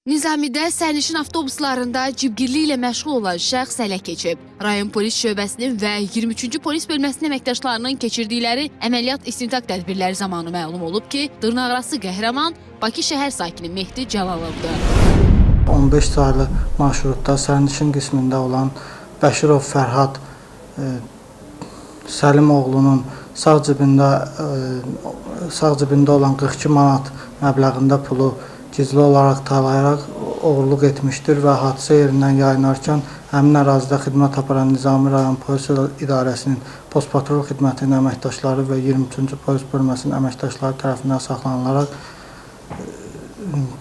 Nizamidə sərnişin avtobuslarında cibgirli ilə məşğul olan şəxs ələ keçib. Rayon polis şöbəsinin və 23-cü polis bölməsinin əməkdaşlarının keçirdikləri əməliyyat istintaq tədbirləri zamanı məlum olub ki, dırnaqarası qəhrəman Bakı şəhər sakini Mehdi Cəlalovdur. 15 saylı marşrutda sərnişin qismində olan Bəşirov Fərhad Səlimoğlunun sağ cibində olan 42 manat məbləğində pulu gizli olaraq talayaraq oğurluq etmişdir və hadisə yerindən yayınarkən həmin ərazidə xidmət aparan Nizami rayon polis idarəsinin postpatrol xidmətinin əməkdaşları və 23-cü polis bölməsinin əməkdaşları tərəfindən saxlanılaraq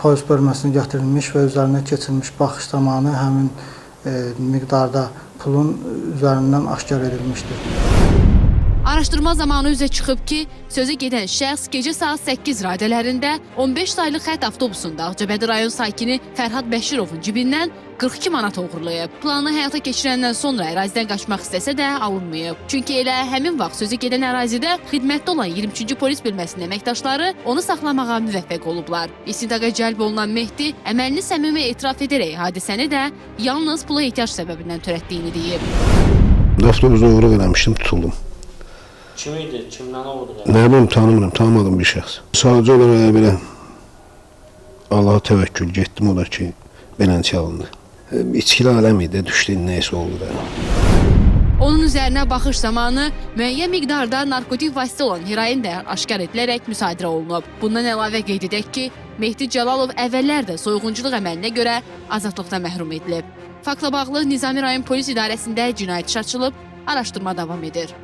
polis bölməsinə gətirilmiş və üzərinə keçirilmiş baxış zamanı həmin miqdarda pulun üzərindən aşkar edilmişdir. Araşdırma zamanı üzə çıxıb ki, sözə gedən şəxs gecə saat 8 radələrində 15 saylı xətt avtobusunda Ağcabədi rayon sakini Fərhad Bəşirovun cibindən 42 manat oğurlayıb. Planını həyata keçirəndən sonra ərazidən qaçmaq istəsə də alınmayıb. Çünki elə həmin vaxt sözə gedən ərazidə xidmətdə olan 23-cü polis bölməsinin əməkdaşları onu saxlamağa müvəffəq olublar. İstintaqa cəlb olunan Mehdi əməlini səmimi etiraf edərək hadisəni də yalnız pula ehtiyac səbəbindən törətdiyini deyib. Avtobusu oğurluq eləmişdim, tutuldum. Kim idi? Kimdən oldu? Nə bilim, tanımadım bir şəxs. Sadəcə olaraq belə Allaha təvəkkül getdim, o da ki, beləncə alındı. İçkili aləm idi, düşdü, neysə oldu da. Onun üzərinə baxış zamanı müəyyən miqdarda narkotik vasitə olan heroin də aşkar edilərək müsadirə olunub. Bundan əlavə qeyd edək ki, Mehdi Cəlalov əvvəllər də soyğunçuluq əməlinə görə azadlıqdan məhrum edilib. Faktla bağlı Nizami rayon polis idarəsində cinayət işi açılıb, araşdırma davam edir.